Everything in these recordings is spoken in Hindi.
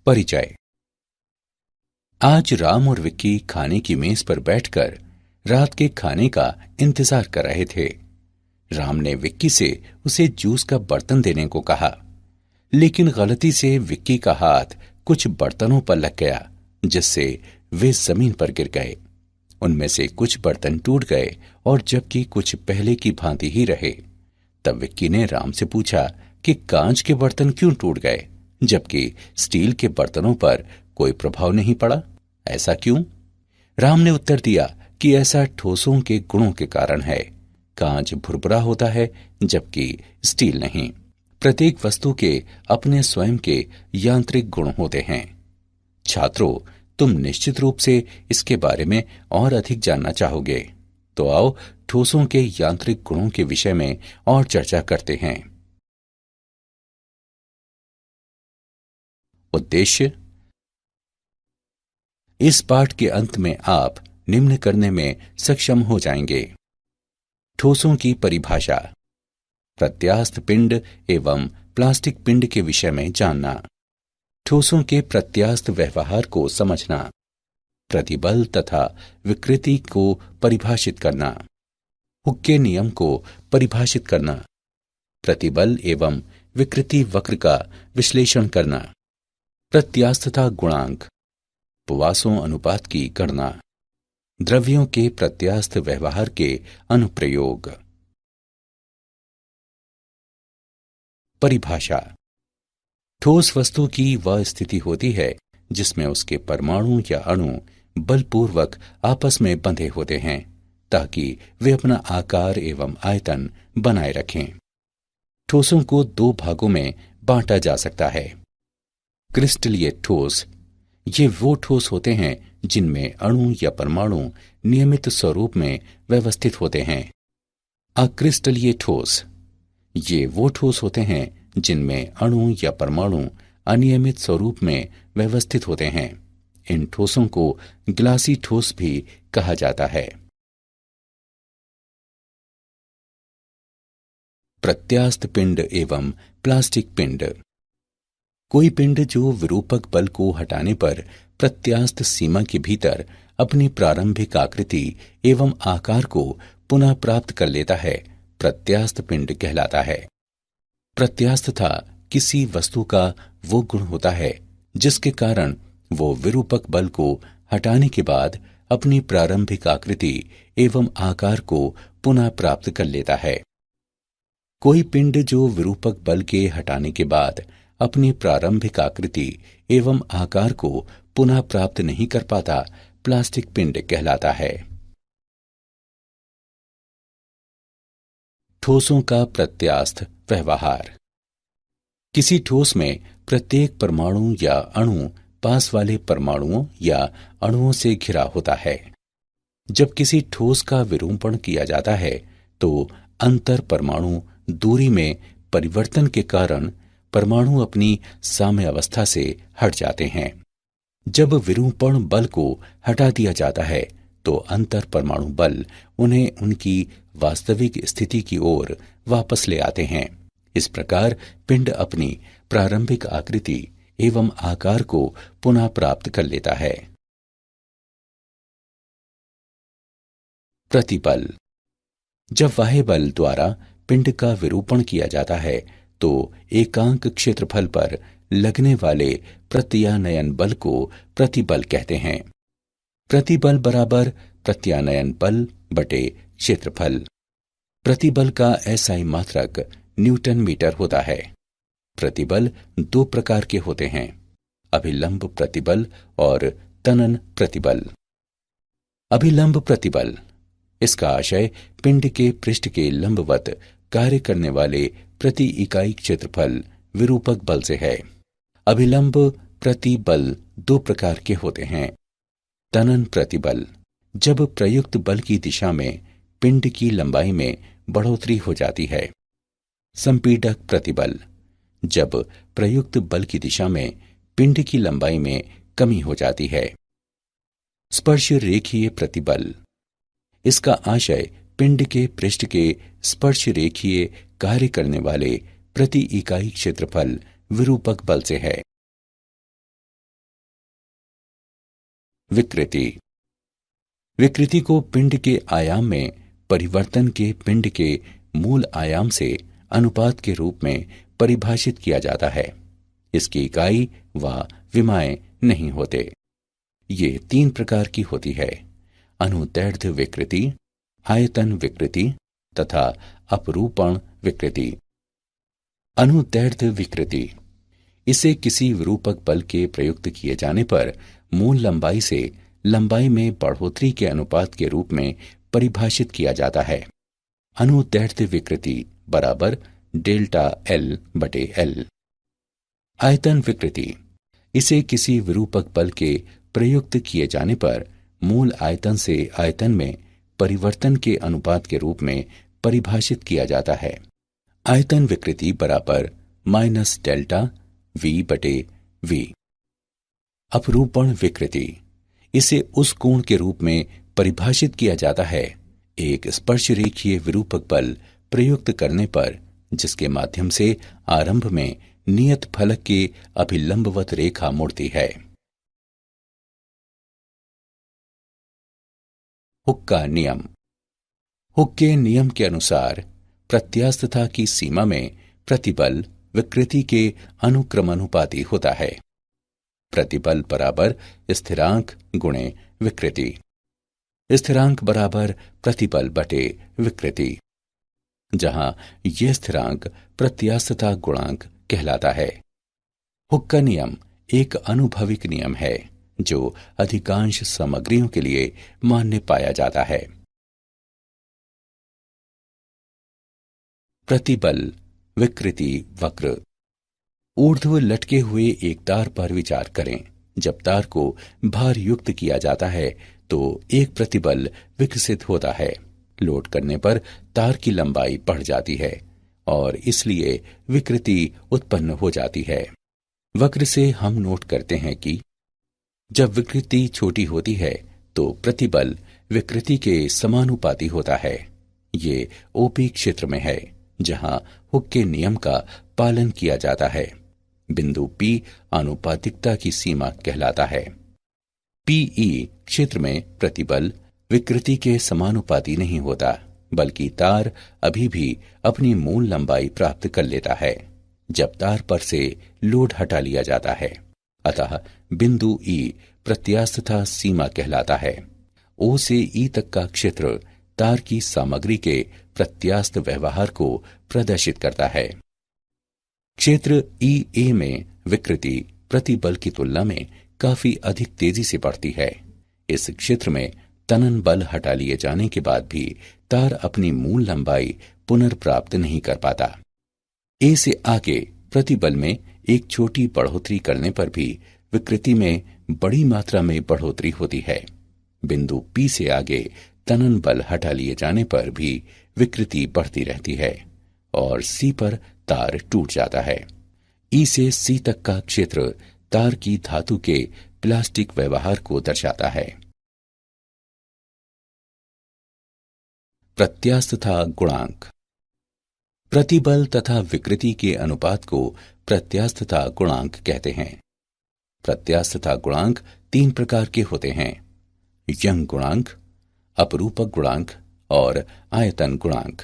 परिचय। आज राम और विक्की खाने की मेज पर बैठकर रात के खाने का इंतजार कर रहे थे। राम ने विक्की से उसे जूस का बर्तन देने को कहा, लेकिन गलती से विक्की का हाथ कुछ बर्तनों पर लग गया, जिससे वे जमीन पर गिर गए। उनमें से कुछ बर्तन टूट गए और जबकि कुछ पहले की भांति ही रहे। तब विक्की ने राम से पूछा कि कांच के बर्तन क्यों टूट गए, जबकि स्टील के बर्तनों पर कोई प्रभाव नहीं पड़ा? ऐसा क्यों? राम ने उत्तर दिया कि ऐसा ठोसों के गुणों के कारण है। कांच भुरभुरा होता है, जबकि स्टील नहीं। प्रत्येक वस्तु के अपने स्वयं के यांत्रिक गुण होते हैं। छात्रों, तुम निश्चित रूप से इसके बारे में और अधिक जानना चाहोगे, तो आओ ठोसों के यांत्रिक गुणों के विषय में और चर्चा करते हैं। उद्देश्य। इस पाठ के अंत में आप निम्न करने में सक्षम हो जाएंगे। ठोसों की परिभाषा, प्रत्यास्थ पिंड एवं प्लास्टिक पिंड के विषय में जानना, ठोसों के प्रत्यास्थ व्यवहार को समझना, प्रतिबल तथा विकृति को परिभाषित करना, हुक के नियम को परिभाषित करना, प्रतिबल एवं विकृति वक्र का विश्लेषण करना, प्रत्यास्थता गुणांक, उपवासों अनुपात की गणना, द्रव्यों के प्रत्यास्थ व्यवहार के अनुप्रयोग। परिभाषा। ठोस वस्तु की वह स्थिति होती है जिसमें उसके परमाणु या अणु बलपूर्वक आपस में बंधे होते हैं ताकि वे अपना आकार एवं आयतन बनाए रखें। ठोसों को दो भागों में बांटा जा सकता है। क्रिस्टलीय ठोस, ये वो ठोस होते हैं जिनमें अणु या परमाणु नियमित स्वरूप में व्यवस्थित होते हैं। अक्रिस्टलीय ठोस, ये वो ठोस होते हैं जिनमें अणु या परमाणु अनियमित स्वरूप में व्यवस्थित होते हैं। इन ठोसों को ग्लासी ठोस भी कहा जाता है। प्रत्यास्थ पिंड एवं प्लास्टिक पिंड। कोई पिंड जो विरूपक बल को हटाने पर प्रत्यास्थ सीमा के भीतर अपनी प्रारंभिक आकृति एवं आकार को पुनः प्राप्त कर लेता है, प्रत्यास्थ पिंड कहलाता है। प्रत्यास्थता किसी वस्तु का वो गुण होता है जिसके कारण वो विरूपक बल को हटाने के बाद अपनी प्रारंभिक आकृति एवं आकार को पुनः प्राप्त कर लेता है। कोई पिंड जो विरूपक बल के हटाने के बाद अपनी प्रारंभिक आकृति एवं आकार को पुनः प्राप्त नहीं कर पाता, प्लास्टिक पिंड कहलाता है। ठोसों का प्रत्यास्थ व्यवहार। किसी ठोस में प्रत्येक परमाणु या अणु पास वाले परमाणुओं या अणुओं से घिरा होता है। जब किसी ठोस का विरूपण किया जाता है तो अंतर परमाणु दूरी में परिवर्तन के कारण परमाणु अपनी साम्यावस्था से हट जाते हैं। जब विरूपण बल को हटा दिया जाता है तो अंतर परमाणु बल उन्हें उनकी वास्तविक स्थिति की ओर वापस ले आते हैं। इस प्रकार पिंड अपनी प्रारंभिक आकृति एवं आकार को पुनः प्राप्त कर लेता है। प्रतिबल। जब बाह्य बल द्वारा पिंड का विरूपण किया जाता है तो एकांक क्षेत्रफल पर लगने वाले प्रत्यानयन बल को प्रतिबल कहते हैं। प्रतिबल बराबर प्रत्यानयन बल बटे क्षेत्रफल। प्रतिबल का एसआई मात्रक न्यूटन मीटर होता है। प्रतिबल दो प्रकार के होते हैं, अभिलंब प्रतिबल और तनन प्रतिबल। अभिलंब प्रतिबल, इसका आशय पिंड के पृष्ठ के लंबवत कार्य करने वाले प्रति इकाई क्षेत्रफल विरूपक बल से है। अभिलंब प्रतिबल दो प्रकार के होते हैं। तनन प्रतिबल, जब प्रयुक्त बल की दिशा में पिंड की लंबाई में बढ़ोतरी हो जाती है। संपीडक प्रतिबल, जब प्रयुक्त बल की दिशा में पिंड की लंबाई में कमी हो जाती है। स्पर्श रेखीय प्रतिबल, इसका आशय पिंड के पृष्ठ के स्पर्श रेखीय कार्य करने वाले प्रति इकाई क्षेत्रफल विरूपक बल से है। विकृति। विकृति को पिंड के आयाम में परिवर्तन के पिंड के मूल आयाम से अनुपात के रूप में परिभाषित किया जाता है। इसकी इकाई व विमाएं नहीं होते। ये 3 प्रकार की होती है: अनुदैर्ध्य विकृति, आयतन विकृति तथा अपरूपण विकृति। अनुदैर्ध्य विकृति, इसे किसी विरूपक बल के प्रयुक्त किए जाने पर मूल लंबाई से लंबाई में बढ़ोतरी के अनुपात के रूप में परिभाषित किया जाता है। अनुदैर्ध्य विकृति बराबर डेल्टा एल बटे एल। आयतन विकृति, इसे किसी विरूपक बल के प्रयुक्त किए जाने पर मूल आयतन से आयतन में परिवर्तन के अनुपात के रूप में परिभाषित किया जाता है। आयतन विकृति बराबर माइनस डेल्टा वी बटे वी। अपरूपण विकृति, इसे उस कोण के रूप में परिभाषित किया जाता है एक स्पर्शरेखीय विरूपक बल प्रयुक्त करने पर जिसके माध्यम से आरंभ में नियत फलक के अभिलंबवत रेखा मुड़ती है। हुक का नियम। हुक के नियम के अनुसार प्रत्यास्थता की सीमा में प्रतिबल विकृति के अनुक्रमानुपाती होता है। प्रतिबल बराबर स्थिरांक गुणे विकृति। स्थिरांक बराबर प्रतिबल बटे विकृति, जहां यह स्थिरांक प्रत्यास्थता गुणांक कहलाता है। हुक का नियम एक आनुभविक नियम है जो अधिकांश सामग्रियों के लिए मान्य पाया जाता है। प्रतिबल विकृति वक्र। ऊर्ध्व लटके हुए एक तार पर विचार करें। जब तार को भार युक्त किया जाता है तो एक प्रतिबल विकसित होता है। लोड करने पर तार की लंबाई बढ़ जाती है और इसलिए विकृति उत्पन्न हो जाती है। वक्र से हम नोट करते हैं कि जब विकृति छोटी होती है तो प्रतिबल विकृति के समानुपाती होता है। ये ओपी क्षेत्र में है जहां हुक के नियम का पालन किया जाता है। बिंदु P आनुपातिकता की सीमा कहलाता है। PE क्षेत्र में प्रतिबल विकृति के समानुपाती नहीं होता, बल्कि तार अभी भी अपनी मूल लंबाई प्राप्त कर लेता है जब तार पर से लोड हटा लिया जाता है। अतः बिंदु E प्रत्यास्थता सीमा कहलाता है। O से E तक का क्षेत्र तार की सामग्री के प्रत्यास्थ व्यवहार को प्रदर्शित करता है। क्षेत्र EA में विकृति प्रतिबल की तुलना में काफी अधिक तेजी से बढ़ती है। इस क्षेत्र में तनन बल हटा लिए जाने के बाद भी तार अपनी मूल लंबाई पुनर्प्राप्त नहीं कर पाता। A से आगे प्रतिबल में एक छोटी बढ़ोतरी करने पर भी विकृति में बड़ी मात्रा में बढ़ोतरी होती है। बिंदु P से आगे तनन बल हटा लिए जाने पर भी विकृति बढ़ती रहती है और C पर तार टूट जाता है। E से C तक का क्षेत्र तार की धातु के प्लास्टिक व्यवहार को दर्शाता है। प्रत्यास्थता गुणांक। प्रतिबल तथा विकृति के अनुपात को प्रत्यास्थता गुणांक कहते हैं। प्रत्यास्थता गुणांक 3 प्रकार के होते हैं: यंग गुणांक, अपरूपक गुणांक और आयतन गुणांक।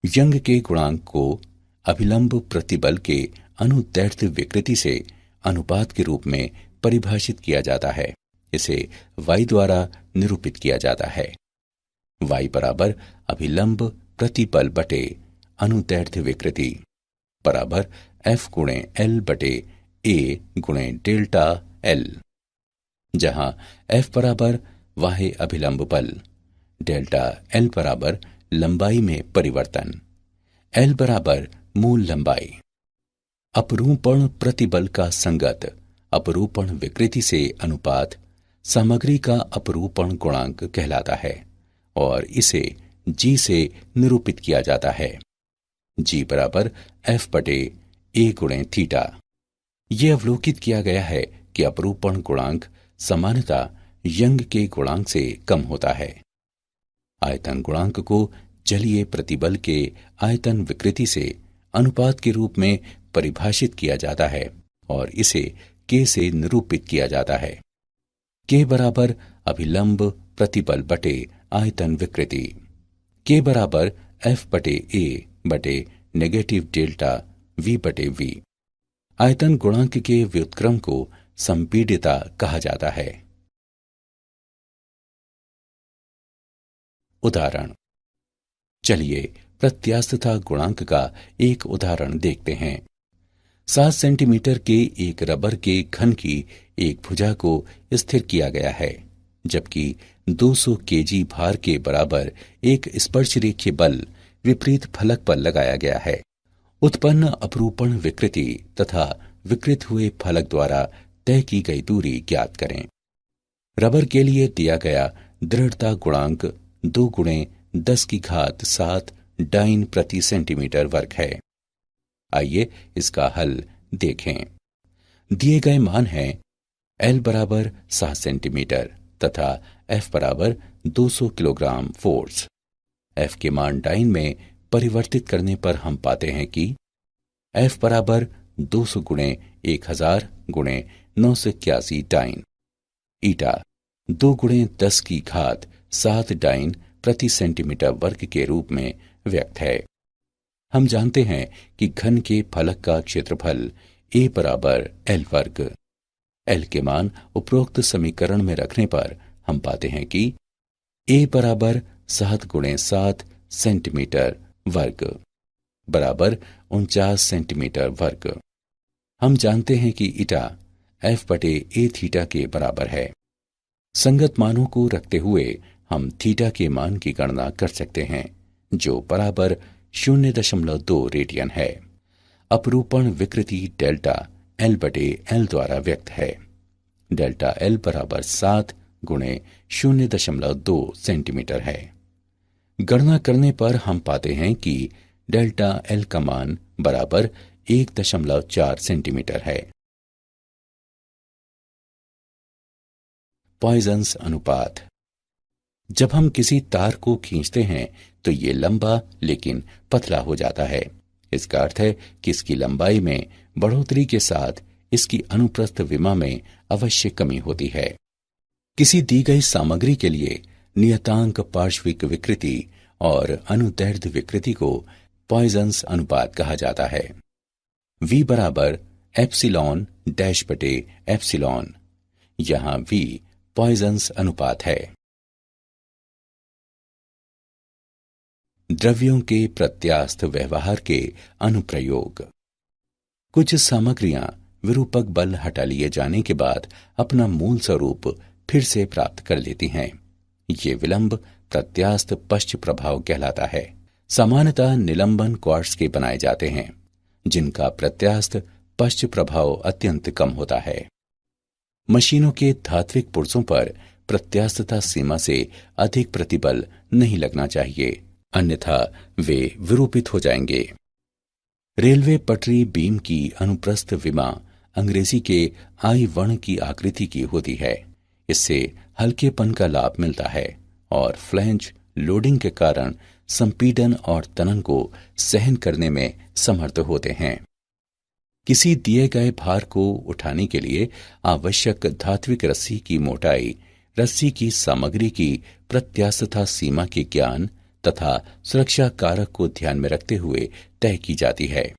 यंग के गुणांक को अभिलंब प्रतिबल के अनुदैर्ध्य विकृति से अनुपात के रूप में परिभाषित किया जाता है। इसे y द्वारा निरूपित किया जाता है। y बराबर अभिलंब प्रतिबल बटे अनुदैर्ध्य विकृति बराबर F गुणे L बटे A गुणे डेल्टा L, जहां F बराबर वाह्य अभिलंब बल, डेल्टा L बराबर लंबाई में परिवर्तन, L बराबर मूल लंबाई। अपरूपण प्रतिबल का संगत अपरूपण विकृति से अनुपात सामग्री का अपरूपण गुणांक कहलाता है और इसे G से निरूपित किया जाता है। G बराबर F बटे A गुणे थीटा। यह अवलोकित किया गया है कि अपरूपण गुणांक सामान्यतः यंग के गुणांक से कम होता है। आयतन गुणांक को जलीय प्रतिबल के आयतन विकृति से अनुपात के रूप में परिभाषित किया जाता है और इसे K से निरूपित किया जाता है। के बराबर अभिलंब प्रतिबल बटे आयतन विकृति। के बराबर एफ बटे ए बटे नेगेटिव डेल्टा वी बटे वी। आयतन गुणांक के व्युत्क्रम को संपीड्यता कहा जाता है। उदाहरण, चलिए प्रत्यास्थता गुणांक का एक उदाहरण देखते हैं। 7 सेंटीमीटर के एक रबर के घन की एक भुजा को स्थिर किया गया है, जबकि 200 केजी भार के बराबर एक स्पर्शरेखीय बल विपरीत फलक पर लगाया गया है। उत्पन्न अपरूपण विकृति तथा विकृत हुए फलक द्वारा तय की गई दूरी ज्ञात करें। रबर के लिए दिया गया दृढ़ता गुणांक 2 गुणे 10 की घात 7 डाइन प्रति सेंटीमीटर वर्ग है। आइए इसका हल देखें। दिए गए मान हैं L बराबर 7 सेंटीमीटर तथा F बराबर 200 किलोग्राम फोर्स। F के मान डाइन में परिवर्तित करने पर हम पाते हैं कि F बराबर 200 गुणे 1000 गुणे 981 डाइन, ईटा 2 गुणे 10 की घात 7 डाइन प्रति सेंटीमीटर वर्ग के रूप में व्यक्त है। हम जानते हैं कि घन के फलक का क्षेत्रफल A बराबर L वर्ग। L के मान उपरोक्त समीकरण में रखने पर हम पाते हैं कि A बराबर 7 गुणे 7 सेंटीमीटर वर्ग बराबर 49 सेंटीमीटर वर्ग। हम जानते हैं कि ईटा F बटे A थीटा के बराबर है। संगत मानों को रखते हुए हम थीटा के मान की गणना कर सकते हैं, जो बराबर 0.2 रेडियन है। अपरूपण विकृति डेल्टा L बटे L द्वारा व्यक्त है। डेल्टा L बराबर 7 गुणे 0.2 सेंटीमीटर है। गणना करने पर हम पाते हैं कि डेल्टा L का मान बराबर 1.4 सेंटीमीटर है। पॉइजन्स अनुपात। जब हम किसी तार को खींचते हैं तो ये लंबा लेकिन पतला हो जाता है। इसका अर्थ है कि इसकी लंबाई में बढ़ोतरी के साथ इसकी अनुप्रस्थ विमा में अवश्य कमी होती है। किसी दी गई सामग्री के लिए नियतांक पार्श्विक विकृति और अनुदैर्ध्य विकृति को पॉइजन्स अनुपात कहा जाता है। V बराबर एप्सिलॉन डैश बटे एप्सिलॉन। यहां V पॉइजन्स अनुपात है। द्रव्यों के प्रत्यास्थ व्यवहार के अनुप्रयोग। कुछ सामग्रियां विरूपक बल हटा लिए जाने के बाद अपना मूल स्वरूप फिर से प्राप्त कर लेती हैं। ये विलंब प्रत्यास्थ पश्च प्रभाव कहलाता है। सामान्यतः निलंबन क्वार्ट्ज के बनाए जाते हैं, जिनका प्रत्यास्थ पश्च प्रभाव अत्यंत कम होता है। मशीनों के धात्विक पुर्जों पर प्रत्यास्थता सीमा से अधिक प्रतिबल नहीं लगना चाहिए, अन्यथा वे विरूपित हो जाएंगे। रेलवे पटरी बीम की अनुप्रस्थ विमा अंग्रेजी के आई वर्ण की आकृति की होती है। इससे हल्केपन का लाभ मिलता है और फ्लैंज लोडिंग के कारण संपीडन और तनन को सहन करने में समर्थ होते हैं। किसी दिए गए भार को उठाने के लिए आवश्यक धात्विक रस्सी की मोटाई रस्सी की सामग्री की प्रत्यास्थता सीमा के ज्ञान तथा सुरक्षा कारक को ध्यान में रखते हुए तय की जाती है।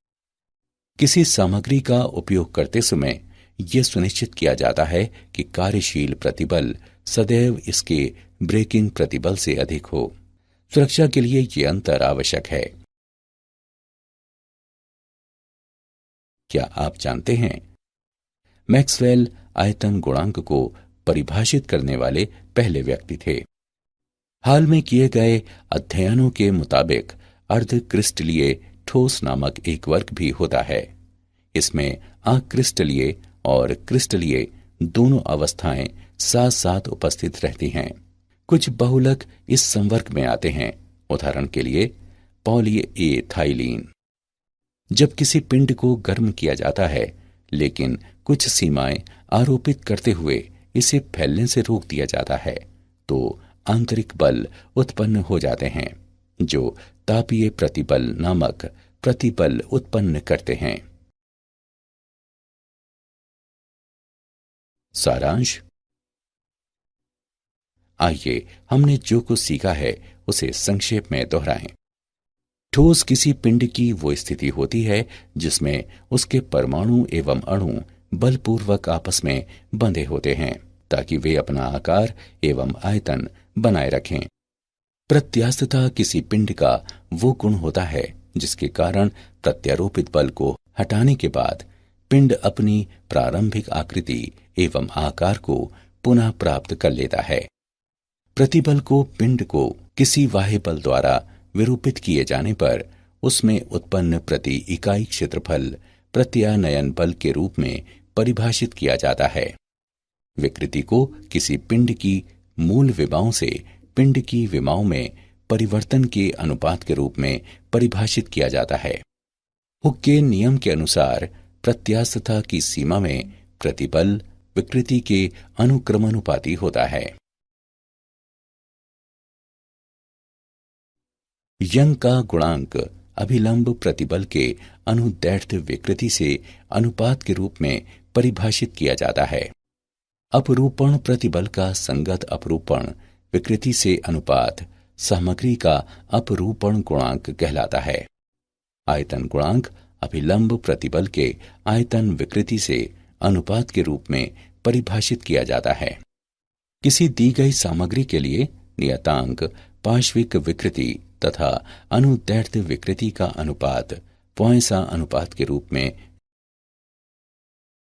किसी सामग्री का उपयोग करते समय यह सुनिश्चित किया जाता है कि कार्यशील प्रतिबल सदैव इसके ब्रेकिंग प्रतिबल से अधिक हो। सुरक्षा के लिए यह अंतर आवश्यक है। क्या आप जानते हैं, मैक्सवेल आयतन गुणांक को परिभाषित करने वाले पहले व्यक्ति थे। हाल में किए गए अध्ययनों के मुताबिक अर्धक्रिस्टलीय ठोस नामक एक वर्ग भी होता है। इसमें अक्रिस्टलीय और क्रिस्टलीय दोनों अवस्थाएं साथ साथ उपस्थित रहती हैं। कुछ बहुलक इस संवर्ग में आते हैं, उदाहरण के लिए पॉलीएथाइलीन। जब किसी पिंड को गर्म किया जाता है, लेकिन कुछ सीमाएं आरोपित करते हुए इसे फैलने से रोक दिया जाता है, तो आंतरिक बल उत्पन्न हो जाते हैं, जो तापीय प्रतिबल नामक प्रतिबल उत्पन्न करते हैं। सारांश। आइए हमने जो कुछ सीखा है उसे संक्षेप में दोहराएं। ठोस किसी पिंड की वो स्थिति होती है जिसमें उसके परमाणु एवं अणु बलपूर्वक आपस में बंधे होते हैं ताकि वे अपना आकार एवं आयतन बनाए रखें। प्रत्यास्थता किसी पिंड का वो गुण होता है जिसके कारण प्रत्यारोपित बल को हटाने के बाद पिंड अपनी प्रारंभिक आकृति एवं आकार को पुनः प्राप्त कर लेता है। प्रतिबल को पिंड को किसी बाह्य बल द्वारा विरूपित किए जाने पर उसमें उत्पन्न प्रति इकाई क्षेत्रफल प्रत्यानयन बल के रूप में परिभाषित किया जाता है। विकृति को किसी पिंड की मूल विमाओं से पिंड की विमाओं में परिवर्तन के अनुपात के रूप में परिभाषित किया जाता है। हुक के नियम के अनुसार प्रत्यास्थता की सीमा में प्रतिबल विकृति के अनुक्रमानुपाती होता है। यंग का गुणांक अभिलंब प्रतिबल के अनुदैर्ध्य विकृति से अनुपात के रूप में परिभाषित किया जाता है। अपरूपण प्रतिबल का संगत अपरूपण विकृति से अनुपात सामग्री का अपरूपण गुणांक कहलाता है। आयतन गुणांक अभिलंब प्रतिबल के आयतन विकृति से अनुपात के रूप में परिभाषित किया जाता है। किसी दी गई सामग्री के लिए नियतांक पार्श्विक विकृति तथा अनुदैर्ध्य विकृति का अनुपात पॉइंसा अनुपात के रूप में